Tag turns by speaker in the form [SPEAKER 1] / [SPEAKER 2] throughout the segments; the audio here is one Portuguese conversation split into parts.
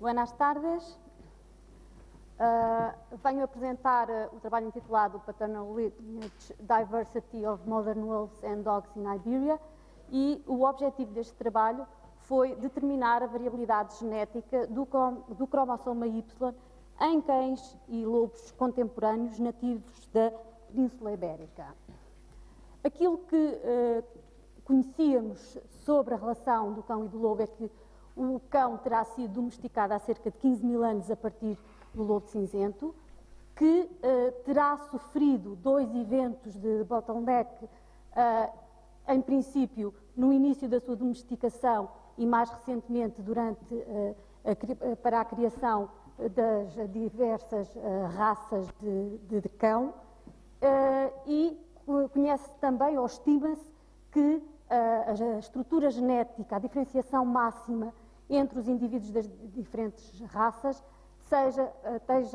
[SPEAKER 1] Buenas tardes. Venho apresentar o trabalho intitulado Paternal Lineage Diversity of Modern Wolves and Dogs in Iberia, e o objetivo deste trabalho foi determinar a variabilidade genética do cromossoma Y em cães e lobos contemporâneos nativos da Península Ibérica. Aquilo que conhecíamos sobre a relação do cão e do lobo é que o cão terá sido domesticado há cerca de 15 mil anos a partir do lobo cinzento, que terá sofrido dois eventos de bottleneck, em princípio no início da sua domesticação e mais recentemente para a criação das diversas raças de cão, e conhece também, ou estima-se, que a estrutura genética, a diferenciação máxima entre os indivíduos das diferentes raças esteja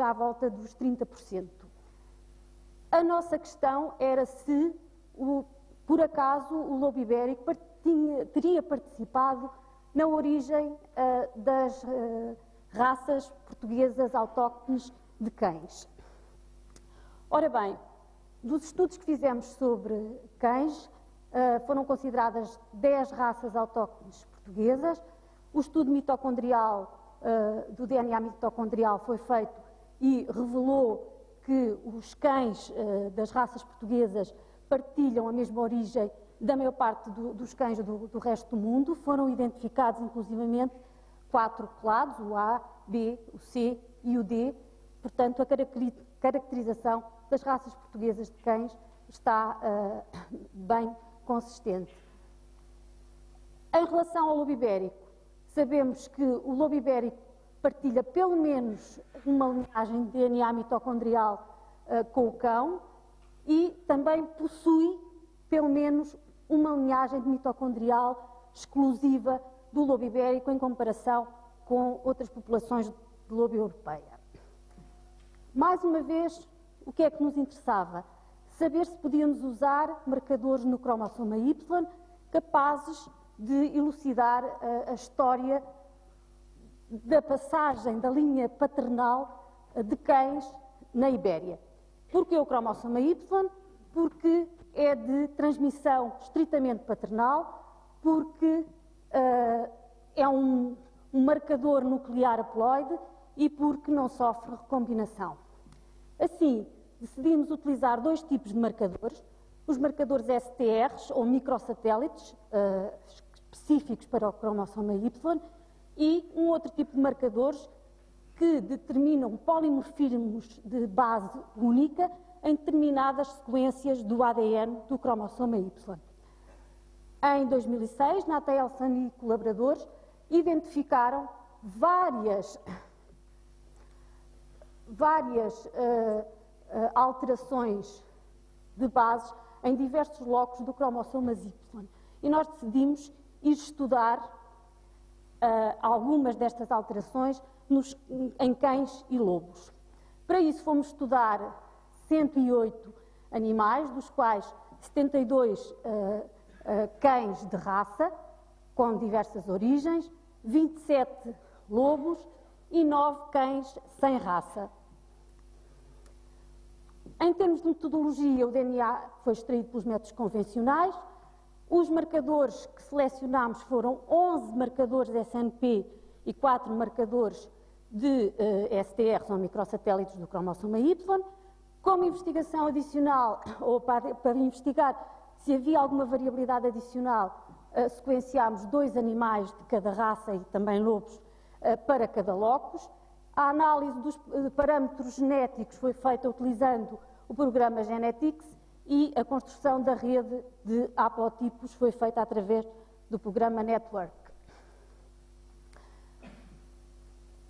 [SPEAKER 1] à volta dos 30%. A nossa questão era se, por acaso, o lobo ibérico teria participado na origem das raças portuguesas autóctones de cães. Ora bem, dos estudos que fizemos sobre cães, foram consideradas 10 raças autóctones portuguesas. O estudo mitocondrial, do DNA mitocondrial, foi feito e revelou que os cães das raças portuguesas partilham a mesma origem da maior parte dos cães do resto do mundo. Foram identificados, inclusivamente, 4 clados, o A, B, o C e o D. Portanto, a caracterização das raças portuguesas de cães está bem consistente. Em relação ao lobo ibérico, sabemos que o lobo ibérico partilha pelo menos uma linhagem de DNA mitocondrial com o cão e também possui pelo menos uma linhagem mitocondrial exclusiva do lobo ibérico em comparação com outras populações de lobo europeia. Mais uma vez, o que é que nos interessava? Saber se podíamos usar marcadores no cromossoma Y capazes de elucidar a história da passagem da linha paternal de cães na Ibéria. Porquê o cromossoma Y? Porque é de transmissão estritamente paternal, porque é um marcador nuclear haploide e porque não sofre recombinação. Assim, decidimos utilizar 2 tipos de marcadores: os marcadores STRs, ou microsatélites, específicos para o cromossoma Y, e um outro tipo de marcadores que determinam polimorfismos de base única em determinadas sequências do ADN do cromossoma Y. Em 2006, Nathaelson e colaboradores identificaram várias alterações de bases em diversos locos do cromossoma Y. E nós decidimos ir estudar algumas destas alterações em cães e lobos. Para isso fomos estudar 108 animais, dos quais 72 cães de raça, com diversas origens, 27 lobos e 9 cães sem raça. Em termos de metodologia, o DNA foi extraído pelos métodos convencionais. Os marcadores que selecionámos foram 11 marcadores de SNP e 4 marcadores de STRs, ou microsatélites do cromossoma Y. Como investigação adicional, ou para investigar se havia alguma variabilidade adicional, sequenciámos 2 animais de cada raça e também lobos para cada locus. A análise dos parâmetros genéticos foi feita utilizando o programa Genetics e a construção da rede de haplotipos foi feita através do programa Network.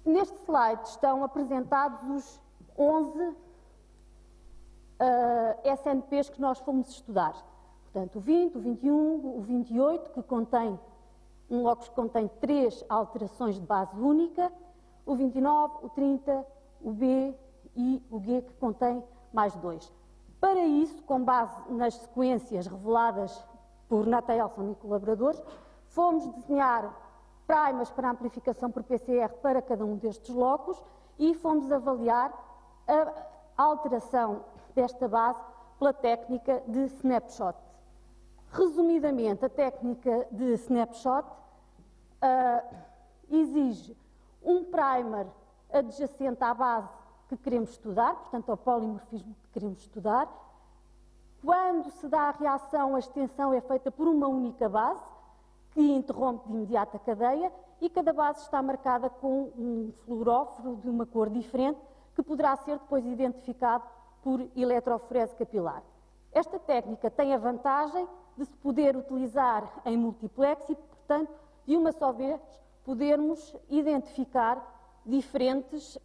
[SPEAKER 1] Neste slide estão apresentados os 11 SNPs que nós fomos estudar. Portanto, o 20, o 21, o 28, que contém um locus que contém 3 alterações de base única, o 29, o 30, o B e o G, que contém mais 2. Para isso, com base nas sequências reveladas por Nathaelson e colaboradores, fomos desenhar primers para amplificação por PCR para cada um destes locos e fomos avaliar a alteração desta base pela técnica de snapshot. Resumidamente, a técnica de snapshot exige um primer adjacente à base que queremos estudar, portanto, ao polimorfismo que queremos estudar. Quando se dá a reação, a extensão é feita por uma única base, que interrompe de imediato a cadeia, e cada base está marcada com um fluoróforo de uma cor diferente, que poderá ser depois identificado por eletroforese capilar. Esta técnica tem a vantagem de se poder utilizar em multiplex e, portanto, de uma só vez, podermos identificar diferentes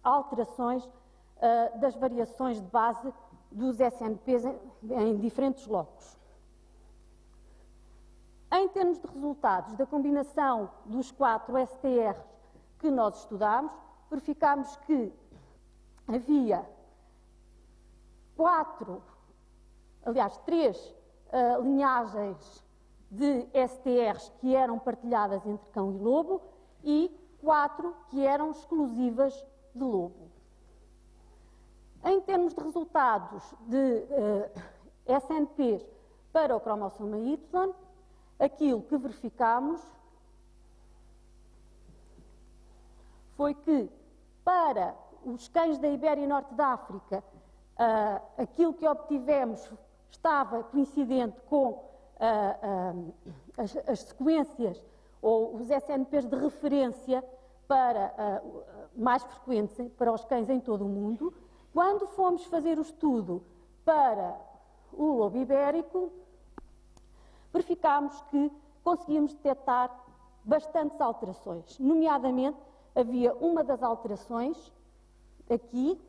[SPEAKER 1] alterações das variações de base dos SNPs em diferentes locos. Em termos de resultados da combinação dos 4 STRs que nós estudámos, verificámos que havia 3 linhagens de STRs que eram partilhadas entre cão e lobo e 4 que eram exclusivas de lobo. Em termos de resultados de SNPs para o cromossoma Y, aquilo que verificámos foi que, para os cães da Ibéria e Norte da África, aquilo que obtivemos estava coincidente com as sequências ou os SNPs de referência para, mais frequentes para os cães em todo o mundo. Quando fomos fazer o estudo para o lobo ibérico, verificámos que conseguimos detectar bastantes alterações. Nomeadamente, havia uma das alterações, aqui,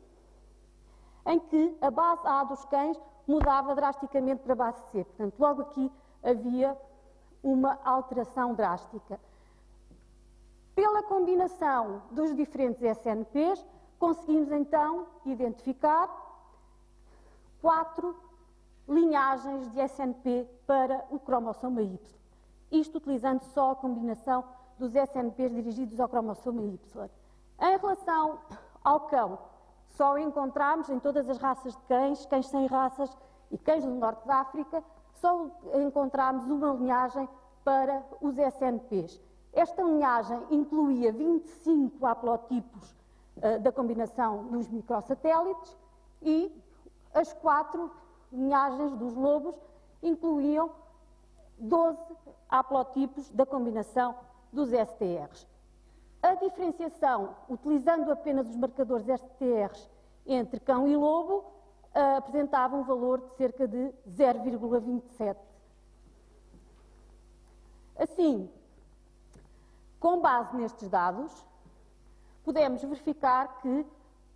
[SPEAKER 1] em que a base A dos cães mudava drasticamente para a base C. Portanto, logo aqui havia uma alteração drástica. Pela combinação dos diferentes SNPs, conseguimos então identificar 4 linhagens de SNP para o cromossoma Y. Isto utilizando só a combinação dos SNPs dirigidos ao cromossoma Y. Em relação ao cão, só encontramos em todas as raças de cães, cães sem raças e cães do norte da África, só encontramos uma linhagem para os SNPs. Esta linhagem incluía 25 haplotipos da combinação dos microsatélites e as 4 linhagens dos lobos incluíam 12 haplotipos da combinação dos STRs. A diferenciação, utilizando apenas os marcadores STRs entre cão e lobo, apresentava um valor de cerca de 0,27. Assim, com base nestes dados, podemos verificar que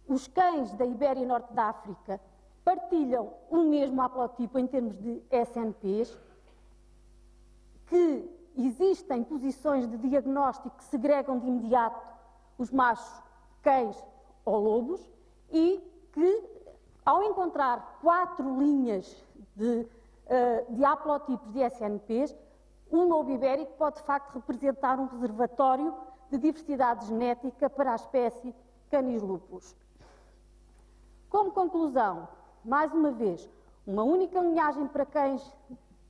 [SPEAKER 1] os cães da Ibéria e Norte da África partilham o mesmo haplotipo em termos de SNPs, que existem posições de diagnóstico que segregam de imediato os machos cães ou lobos e que, ao encontrar 4 linhas de haplotipos de SNPs, o lobo ibérico pode, de facto, representar um reservatório de diversidade genética para a espécie Canis lupus. Como conclusão, mais uma vez, uma única linhagem para cães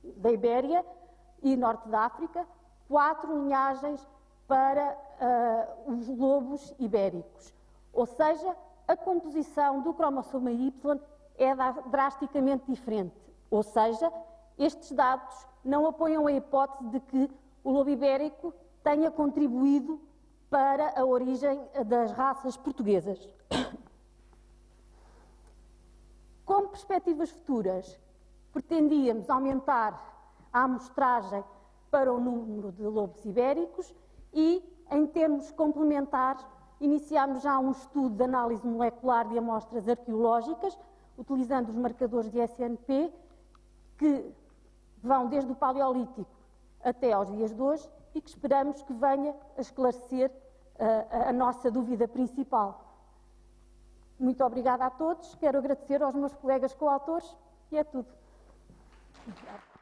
[SPEAKER 1] da Ibéria e Norte da África, 4 linhagens para os lobos ibéricos. Ou seja, a composição do cromossoma Y é drasticamente diferente. Ou seja, estes dados não apoiam a hipótese de que o lobo ibérico tenha contribuído para a origem das raças portuguesas. Como perspectivas futuras, pretendíamos aumentar a amostragem para o número de lobos ibéricos e, em termos complementares, iniciámos já um estudo de análise molecular de amostras arqueológicas, utilizando os marcadores de SNP, que vão desde o Paleolítico até aos dias de hoje e que esperamos que venha a esclarecer a nossa dúvida principal. Muito obrigada a todos. Quero agradecer aos meus colegas coautores e é tudo. Obrigada.